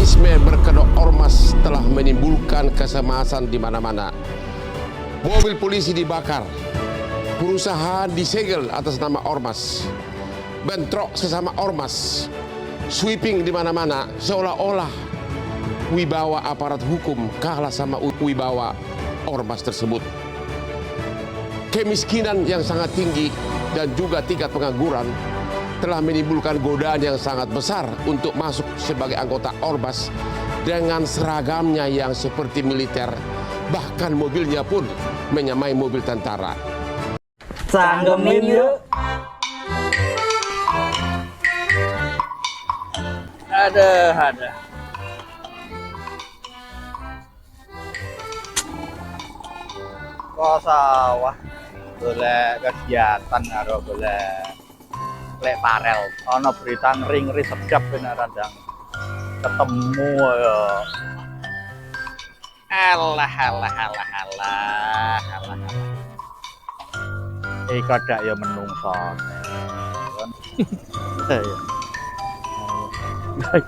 Terorisme berkedok ormas telah menimbulkan kecemasan di mana-mana. Mobil polisi dibakar, perusahaan disegel atas nama ormas, bentrok sesama ormas, sweeping di mana-mana, seolah-olah wibawa aparat hukum kalah sama wibawa ormas tersebut. Kemiskinan yang sangat tinggi dan juga tingkat pengangguran telah menimbulkan godaan yang sangat besar untuk masuk sebagai anggota ormas dengan seragamnya yang seperti militer, bahkan mobilnya pun menyamai mobil tentara. Canggemin yuk. Ada. Kok sawah golek kegiatan karo golek lek parel. Ana berita ngeri-ngeri sedap beneran dang. Ketemu ya. Alah. Iki dak ya menungso.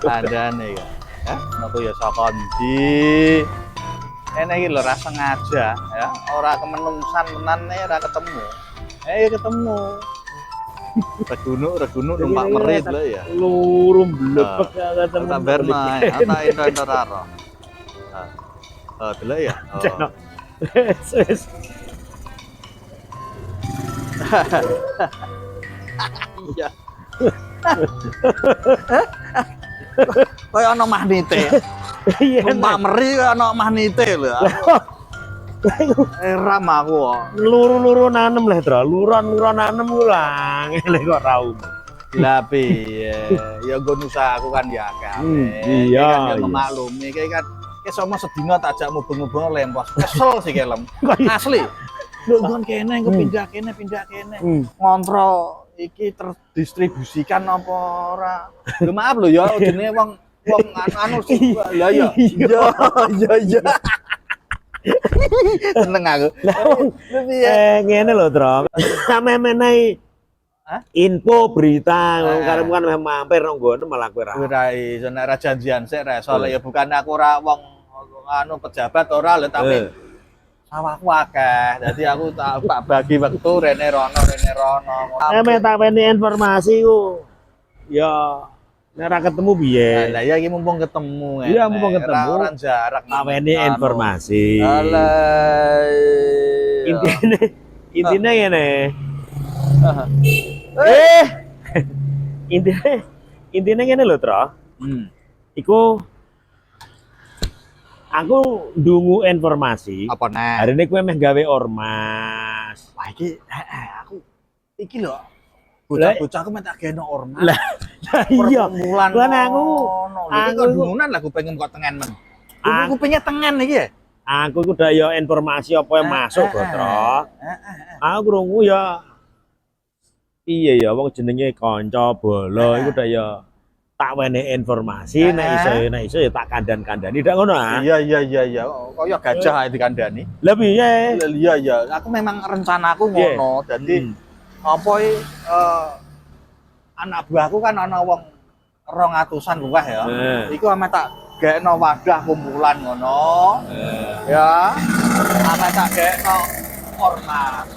Andane ya. Aku ya saka ndi. Enak iki lho ra sengaja ya, ora kemenungsan menane ora ketemu. Ketemu. Regunuk numpak merit lho ya. Lurum blebek ketemu. Sambar nae, ana ento ora. Delok ya. Wis. Iya. Kaya ana magnete. Numpak meri kaya ana magnete lho. Ram aku kok. Luru-luru nanem lah, Tro. Luron nanem ku lah ngene kok ra umum. Lah piye? Ya nggon usahaku kan ya akeh. Iya. Kan memaklumi iki kan sama sedina tak ajak mubeng-mubeng lempos. Kesel sih kelem. Asli. Lho nggon kene pindah kene. Ngontrol iki terdistribusikan apa ora? Lho maaf lho ya jenenge wong anu sih. Lah ya. Iya. Seneng aku. Ngene lho, Tro. Sampe menehi info berita karep kan mampir nang nggon malah kowe ra. Ora iso nek ra janjian sik ra iso. Ya bukan aku ora wong anu pejabat ora lho tapi sawahku akeh. Dadi aku tak bagi waktu rene rono. Tak weni informasi ku. Ya nek ra ketemu piye? Lah ya iki mumpung ketemu. Iya mumpung ketemu. Ora jarak. Tak weni informasi. Alah. Intine ngene. Intine ngene lho, Tro. Iku aku ndungu informasi. Apa nek? Hari ini kowe meh gawe ormas. Wah iki aku iki lho. Bocah-bocah aku minta geno ormas. Lah iya. Kan aku dungunan lah aku pengen kok tengen men. Aku pengen tengen iki ya. Aku iku udah ya informasi apa yang masuk, Tro. Aku krungu ya iya ya wong jenenge kanca bola iku udah ya tak wene informasi nek iso ya tak kandhan-kandhani ndak ngono ah. Iya. Kaya gajah dikandhani. Lah piye? Iya. Aku memang rencanaku ngono. Dadi apa anak buahku kan ana wong 200-an luwih ya. Iku ame tak gekno wadah kumpulan ngono. Ya. Ame tak gekno ormas.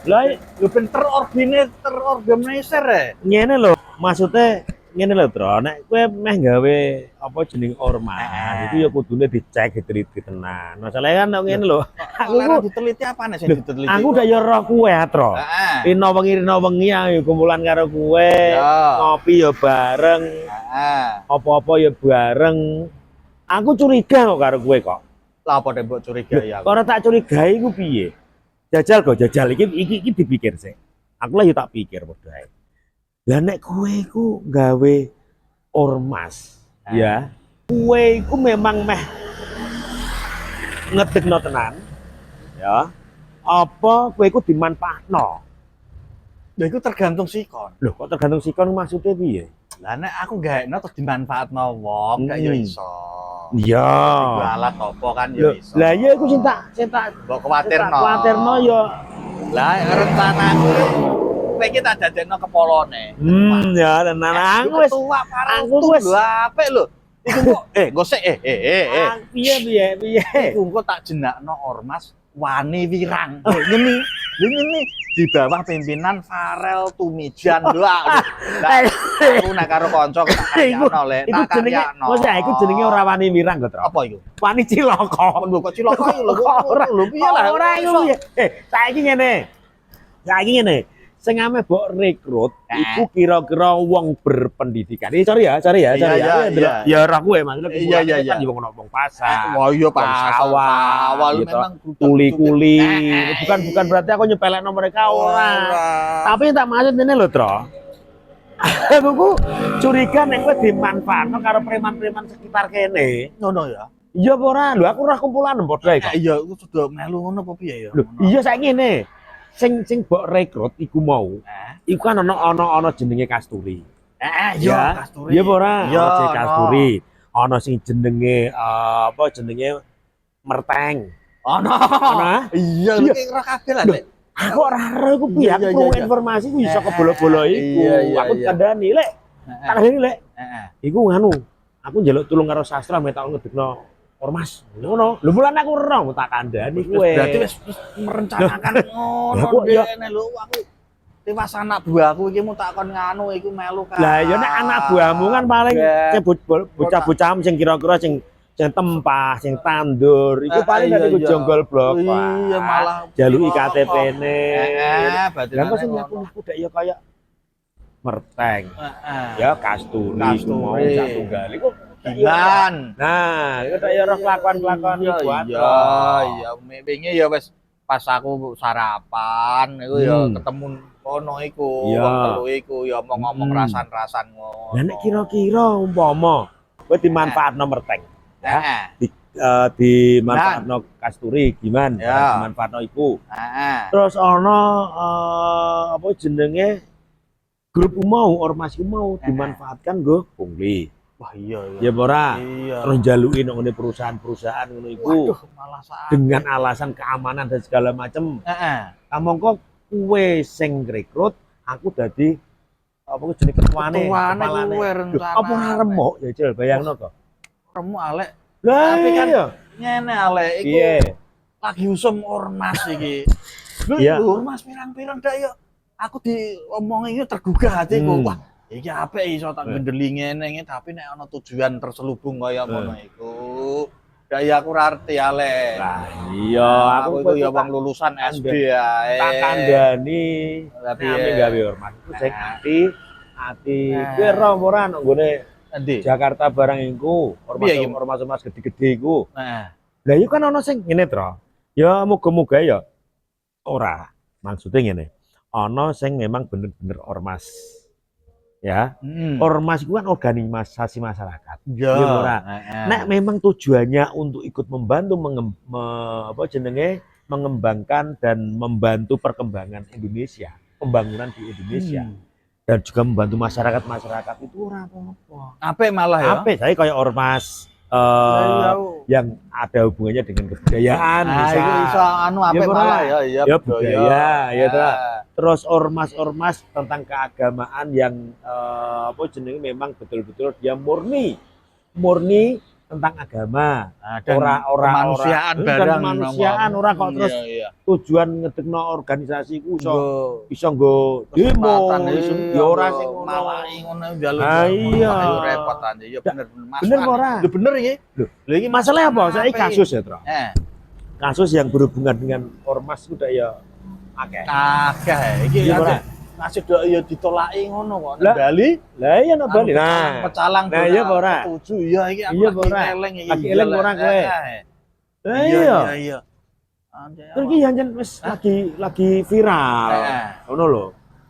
Lah yo ben terorganisir ngene lho, maksudnya ngene lho, Tro. Nek kowe meh gawe apa jeneng ormas, itu ya kudune dicek diteliti tenan. Masalahnya kan ngene lho. Aku ku diteliti apane sing diteliti? Aku udah ya roh kowe, Tro. Rino wengi ya kumpulan karo kowe, ngopi ya bareng. Apa-apa ya bareng. Aku curiga kok karo kowe kok. Lah apa mbok curigai aku? Ora tak curigai ku piye? Jajal iki dipikir sih. Aku lah yo tak pikir padha ae. Lah nek kowe iku gawe ormas, ya. Kowe iku memang meh ngedekno tenan. Ya. Apa kowe iku dimanfaatno? Lha iku tergantung sikon. Loh, kok tergantung sikon maksudnya piye? Lah nek aku gaekno terus dimanfaatno wong, gak yo iso. Iya. Alat apa kan yo iso. Lah iya iku sing tak mbok kuwatirno. Kuwatirno yo. Lah rencanaku kowe iki tak dadekno kepolone. Ya tenan aku wis tua parah aku wis apik lho. Iku kok gosek Piye. iku engko tak jenakno ormas wani wirang. Ngene di bawah pimpinan Farel Tumijan doa. Aku nek karo kanca tak karyakno le, Iku tak jenenge, karyakno. Mas iku jenenge ora wani wirang kok, Tro. Apa iku? Wani cilaka. Lho kok cilaka iki lho. Lho piye lah Ora iku piye? Saiki ngene. Sing ame mbok rekrut iku kira-kira wong berpendidikan. Sorry ya. Iya. Ya ora kowe maksudnya Iya. kan yo wong pasar. Wah iya Wong sawah, awal gitu. memang Kuli-kuli. Bukan berarti aku nyepelekno mereka ora. Tapi tak maksud ini lho, Tro. Aku ku curiga nek kowe dimanfaatno karo preman-preman sekitar kene. ngono ya. Iya apa ora? Lho aku ora kumpulan padha kok. Iya, aku sudah melu ngono apa piye ya? Lho, iya saiki ngene. Sing mbok rekrut iku mau. Iku kan ana jenenge Kasturi. Iya, Kasturi. Iya apa ora? Iya, Ana sing Kasturi. Ana sing jenenge apa jenenge Merteng. Ono. Iya, Iya. iki ora kabeh lah, Lek. Aku ora ero iku piye? Iya, Aku iya, perlu iya. informasi ku iso kebolo-bolo iku. Iya, Aku iya. kandhani, Lek. Heeh. Tak kandhani, Lek. Heeh. Iku nganu. Aku njaluk tulung karo sastra metak ngedekno ormas. Ngono. Lho mulan aku ora tak kandhani kowe. Berarti wis merencanakan ngono Lah, kok ya? dene lho aku. Tewas anak buahku iki mu tak kon nganu iku melu kan. Lah ya nek anak buahmu kan paling Ya. bocah-bocah sing kira-kira sing tempah, sing tandur, iku paling iya, dari iku iya. jonggol blok. Iya, malah jaluki cilaka. KTP-ne. Berarti Lah kok sing aku dak ya kaya Merteng, ya Kasturi, Kasturi. mau satu gali kok. Gilan. Nah, itu tak ya roh kelakuan-kelakuan Iya, iku iya, wingi ya wis pas aku sarapan iku ya ketemu kono iku, Iya. wong telu iku ya ngomong rasan-rasan ngono. Lah nek kira-kira umpama kowe dimanfaatno Merteng, Heeh. dimanfaatno Kasturi gimana? Ya. Dimanfaatno iku. Heeh. Terus ana apa jenenge grup mau ormas mau dimanfaatkan nggo pungli. Wah iya Ya ora. Iya. Terus jaluki nang ngene perusahaan-perusahaan ngono iku Waduh, malah saat. dengan alasan keamanan dan segala macam. Heeh. Kamangka kowe sing rekrut, aku dadi apa jenenge ketuane. Ketuane kepalane. kowe Loh, rencana. apa ora remuk ya Cil bayangno kok. Remu Alek. Lah Tapi kan iya. ngene Alek iku Piye? lagi usum ormas iki. Iya. Lho ormas pirang-pirang dak ya. Aku diomongi tergugah hatiku. Wah, iki apik iso tak gendeli ngene tapi nek ana tujuan terselubung kaya ngono iku. Dak ya aku ora arti Alek. Lah iya, aku iku ya wong lulusan SD ae. tak kandhani. Tapi Tapi gawe ormas. Iku sing ati kowe ora nang nggone endi? Jakarta barang iku, Piye iki? ormas gede-gede iku. Heeh. Lah iku kan ana sing ngene, Tro. Ya muga-muga ya ora. Maksudnya ngene. Ana sing memang bener-bener ormas. Ya. Ormas itu kan organisasi masyarakat. Ya. Iya, ora. Nek memang tujuannya untuk ikut membantu mengembangkan dan membantu perkembangan Indonesia, pembangunan di Indonesia. Dan juga membantu masyarakat itu ora apa-apa. Apik malah ya. Apik, saya kayak ormas yang ada hubungannya dengan kebudayaan Nah, bisa. itu iso anu apik Ya, malah ya, iya Ya budaya, ya toh. Ah. Terus ormas-ormas tentang keagamaan yang memang betul-betul dia murni tentang agama. Nah, dan dan kemanusiaan barang kemanusiaan ora kok terus iya. tujuan ngedekno organisasi ku iso Nggo nggo demo kesempatan iso iya, ya ora nggo sing ngono. malahi ngono njaluk. Ah, iya. Ayo repot aja ya bener Mas. Bener apa ora? Lho bener iki. Lho iki masalahnya apa? Saya kasus ya, Tro. Kasus yang berhubungan dengan ormas udah ya akeh. Akeh iki Iya, ora? nasib dok ya ditolaki ngono kok. Lah, Bali Lah iya nang Bali. Nah, pecalang Nah, iya apa ora? Setuju iya iki aku Iya apa lagi ora? eleng iki. Lagi eleng ora kowe? Lah Iya iya. Terus iki jan wis lagi viral. Ngono lho.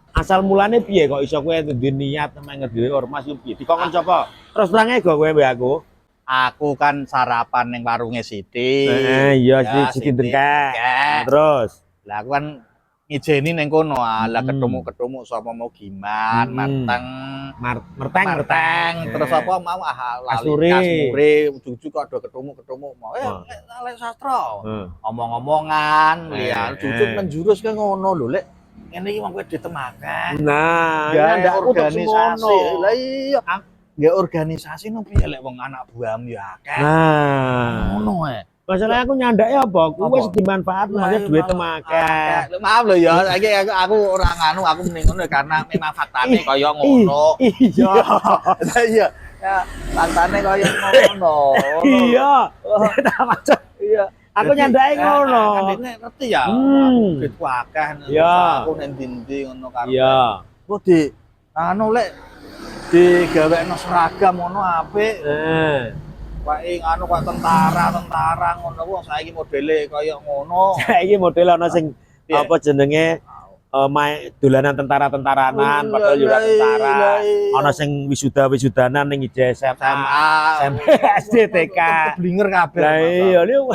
Asal mulane piye kok iso kowe duwe niat nang ngedhewe ormas yo piye? Dikongkon sapa? Terus terange go kowe mbek aku. Aku kan sarapan ning warunge Siti. Iya Ya, Siti Siti. Dengkek. Dengkek. Terus Lah aku kan ngijeni ning kono, lah Hmm. ketemu sapa mau Giman, Marteng, merteng. terus apa mau Kasturi. Kasturi, ujug-ujug kok ada ketemu mau Lek sastra. Omong-omongan, lihat ujug menjurus ke ngono lho, Lek. Ngene iki wong kowe ditemakan. Nah, Ya, ndak organisasi. Lah iya. nggak organisasi no piye lek wong anak buahmu ya akeh. Nah, Ngono ae. masalah aku nyandak ya apa? Aku Apa? wis dimanfaatno aja duit akeh. Maaf lho ya, saiki aku ora nganu, aku mending ngono karena memang faktane kaya ngono. Iya. Iya. Ya, faktane kaya ngono. Iya. Tak macam. Iya. Aku nyandake ngono. Kan dene ngerti ya. Hmm. Duitku akeh. Iya. Aku ning ndi ngono karo. Iya. Kok di anu lek digawekno seragam ngono apik. Wae anu kok tentara ngono wong saiki modele kaya ngono. Saiki model ana sing Piye? apa jenenge dolanan tentara-tentaranan padahal yo ora tentara. Ana sing wisudanan ning IJSM, SMP, SD, TK. Keblinger kabeh. Lah iya lho.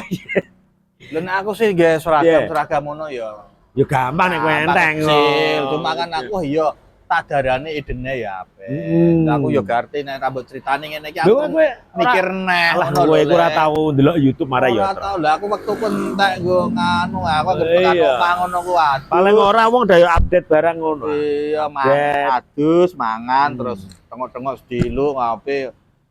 Lha nek aku sih nggih seragam ngono ya. Ya gampang nek kowe enteng. Cuma kan aku iya tak darane idene ya apik. Aku yo ngerti nek rambut critane ngene iki Lho aku kowe mikir neh lah ngono kowe lho, iku ora Lek. tau ndelok YouTube marah ya. Ora tau lah aku wektu entek nggo nganu aku tekan Iya. omah ngono ku aduh. Paling ora wong dayo update barang ngono. Iya mangan adus mangan terus tengok-tengok sedilu ngopi.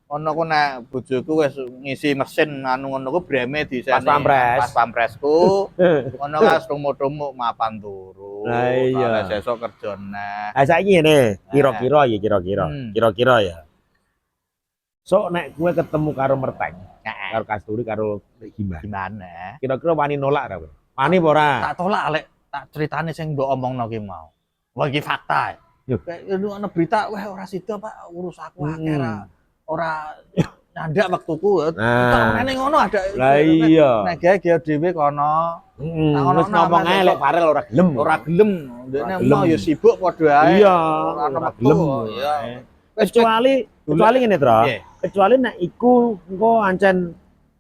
Ono ku nek bojoku wis ngisi mesin anu ngono ku breme diseni. Pas pampres. Pas pampresku. Ono kan rumuk-rumuk mapan turu. Lah iya. Soale sesuk kerja neh. Ah saiki ngene, kira-kira ya kira-kira. Hmm. Kira-kira ya. Sok nek kowe ketemu karo Merteng, karo Kasturi karo Gimana. Gimana? Kira-kira wani nolak ra kowe? Wani apa ora? Tak tolak lek tak ceritane sing mbok omongno ki mau. Wah iki fakta. Yo. Kayak ana berita wah ora sida Pak, urus aku akeh Hmm. ora nyandak waktuku. Nah. Ngene ngono ada. Lah iya. Nek gawe dhewe kono Heeh. Nah, ono Wis ngomong nama ae lek Farel ora gelem. ora gelem. Dene gelem. mau ya sibuk padha ae. Iya, ora ora waktu. gelem. Iya. Kecuali ngene, Tro. Piye? Kecuali nek iku engko ancen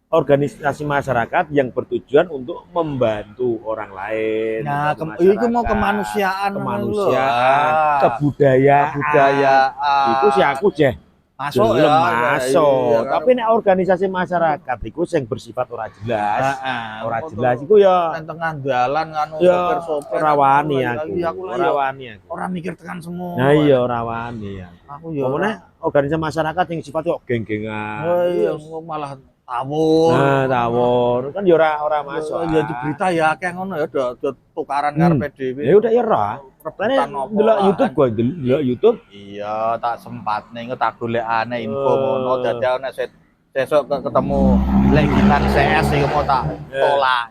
organisasi masyarakat yang bertujuan untuk membantu orang lain. Nah, membantu iku mau masyarakat, kemanusiaan kemanusiaan, Ah. kebudayaan. Kebudayaan. Iku sih aku jeh masuk gelem ya. masuk. Iya, Tapi nek organisasi masyarakat iku sing bersifat ora jelas. Heeh. Ora jelas iku ya nang tengah dalan kan ya sopir-sopir. ora wani aku. Iya, aku lah Ora ya wani aku. ora mikir tekan semua. Nah iya ora wani aku. Aku ya Pokoknya organisasi masyarakat yang sifatnya kok geng-gengan. Oh iya, kok malah tawur. Nah, tawur kan ya ora masuk. Ya di berita ya akeh ngono ya do tukaran karepe dhewe. Ya udah ya ora. Lane Rebutan apa delok lah, YouTube kan. gua delok YouTube. Iya, tak sempat nih tak golekane info Oh. ngono dadi ana sesuk ketemu lek ginan CS iku mau tak tolak.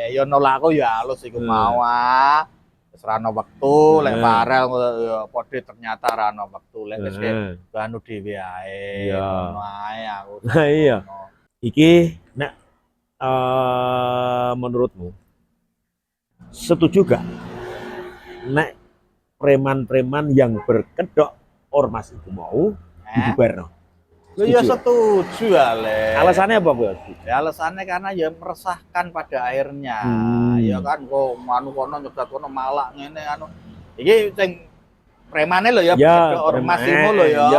Ya nolak aku ya halus iku mau ah. Wis ra ono wektu lek Farel ya padha ternyata ra ono wektu lek wis anu dhewe ae. Iya. Ngono ae aku. Nah, iya. Iki nek menurutmu setuju gak nek preman-preman yang berkedok ormas itu mau dibubarno? Lu ya setuju ya, Le. Alasannya apa, Bos? Ya alasannya karena ya meresahkan pada akhirnya. Ya kan kok anu kono nyegat kono malak ngene anu. Iki sing premane lho ya, ormas itu lho ya,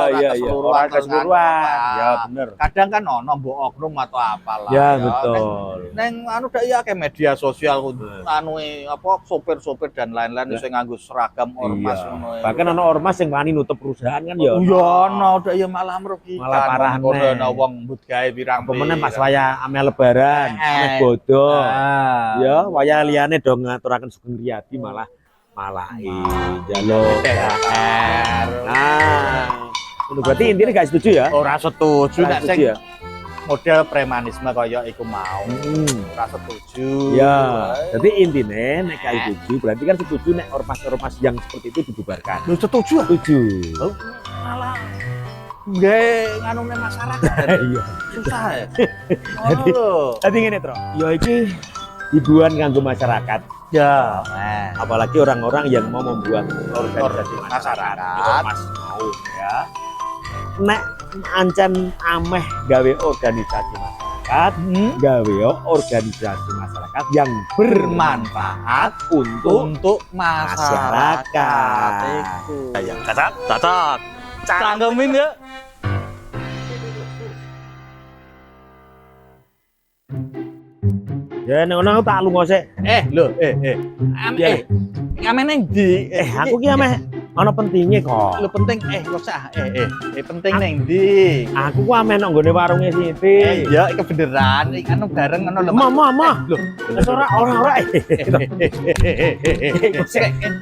ora keseluruhan. Ya bener. Kadang kan ono mbok oknum atau apalah. Ya betul. Neng anu dak ya kayak media sosial anu apa sopir-sopir dan lain-lain sing nganggo seragam ormas ngono. Bahkan ana ormas yang wani nutup perusahaan kan ya. Iya ono dak ya malah merugikan. Malah parah kono ana wong mbut gawe pirang pemene pas waya ame lebaran, ame bodo. Ya waya liyane do ngaturaken Sugeng Riyadi malah jaluk THR. Nah, berarti intinya gak setuju ya? Ora setuju nek sing ya? model premanisme kaya iku mau. Ora setuju. Ya, jadi intinya nek gak setuju berarti kan setuju nek ormas-ormas yang seperti itu dibubarkan. Lu setuju? Setuju. Malah nggak nganune masyarakat. Iya. Susah ya. Jadi ngene, Tro. Ya iki hiburan kanggo masyarakat. Ya, Apalagi orang-orang yang mau membuat organisasi masyarakat. Ormas mau ya. Nek ancen ameh gawe organisasi masyarakat, gawe organisasi masyarakat yang bermanfaat untuk masyarakat. Iku. Ya, cocok. Canggemin ya. Ya nek ngono tak lunga sik. Lho, Amene ndi? Aku ki ameh Ana pentingnya kok. Lu penting kok sah penting neng ndi? Aku ku amen nang nggone warunge Siti. Iya, iki beneran, iki anu bareng ngono lho. Mama. Lho, Wis ora.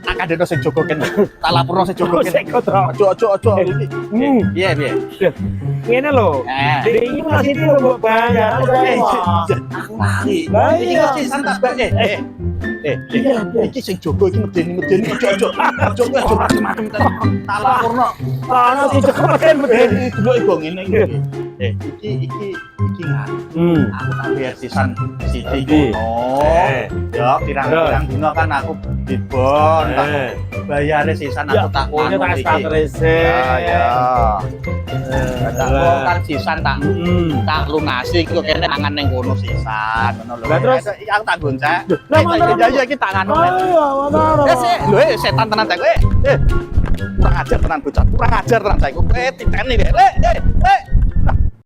tak kadeno sing jogo kene. Tak laporno sing jogo kene. Sik Tro. Ojo iki. Piye? Ngene lho. Dek iki Mas Siti lho mbok bayar. Aku lali. Iki kok sisan tak iki sing jogo iki medeni ojo macem-macem tak laporno. Ana sing Medeni delok iku ngene iki. Iki nggak. Aku tak bayar sisan Siti ngono. Ya pirang-pirang dino kan aku dibon. Bayare sisan aku tak ngono iki. Ya. Tak kan sisan tak lunasi iku kene mangan ning kono sisan ngono lho. Lah terus aku tak goncek. Lah Ya iki tak nganu. Ayo, Lho setan tenan cek kowe. Kurang ajar tenan bocah. Kurang ajar tenan cek kowe. Titeni kowe.